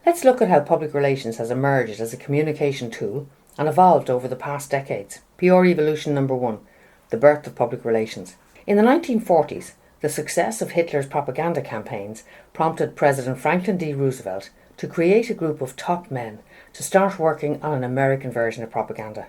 Let's look at how public relations has emerged as a communication tool and evolved over the past decades. PR evolution number 1, the birth of public relations. In the 1940s, the success of Hitler's propaganda campaigns prompted President Franklin D. Roosevelt to create a group of top men to start working on an American version of propaganda.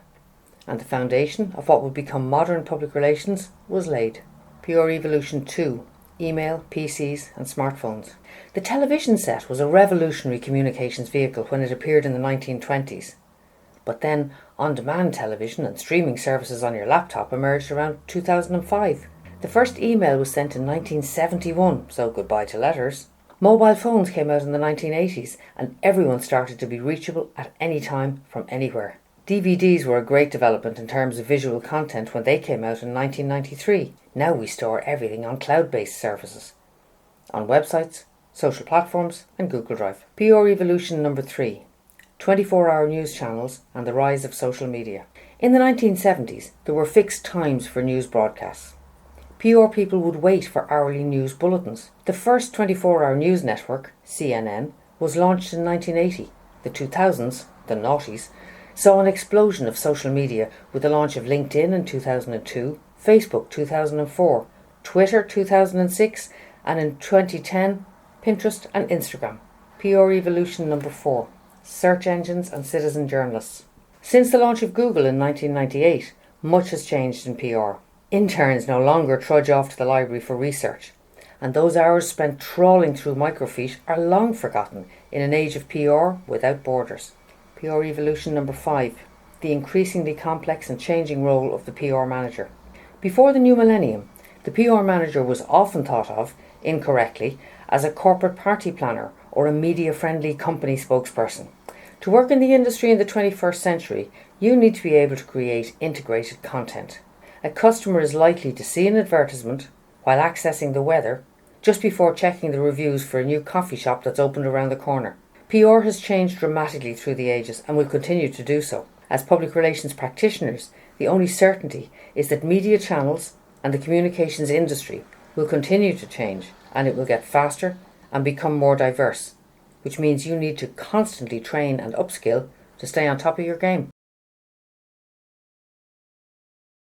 And the foundation of what would become modern public relations was laid. PR evolution 2, email, PCs and smartphones. The television set was a revolutionary communications vehicle when it appeared in the 1920s. But then on-demand television and streaming services on your laptop emerged around 2005. The first email was sent in 1971, so goodbye to letters. Mobile phones came out in the 1980s and everyone started to be reachable at any time from anywhere. DVDs were a great development in terms of visual content when they came out in 1993. Now we store everything on cloud-based services, on websites, social platforms and Google Drive. PR evolution number 3, 24-hour news channels and the rise of social media. In the 1970s, there were fixed times for news broadcasts. PR people would wait for hourly news bulletins. The first 24-hour news network, CNN, was launched in 1980. The 2000s, the noughties, saw an explosion of social media with the launch of LinkedIn in 2002, Facebook 2004, Twitter 2006, and in 2010, Pinterest and Instagram. PR evolution number 4, search engines and citizen journalists. Since the launch of Google in 1998, much has changed in PR. Interns no longer trudge off to the library for research, and those hours spent trawling through microfiche are long forgotten in an age of PR without borders. PR evolution number 5, the increasingly complex and changing role of the PR manager. Before the new millennium, the PR manager was often thought of, incorrectly, as a corporate party planner or a media-friendly company spokesperson. To work in the industry in the 21st century, you need to be able to create integrated content. A customer is likely to see an advertisement while accessing the weather just before checking the reviews for a new coffee shop that's opened around the corner. PR has changed dramatically through the ages and will continue to do so. As public relations practitioners, the only certainty is that media channels and the communications industry will continue to change, and it will get faster and become more diverse, which means you need to constantly train and upskill to stay on top of your game.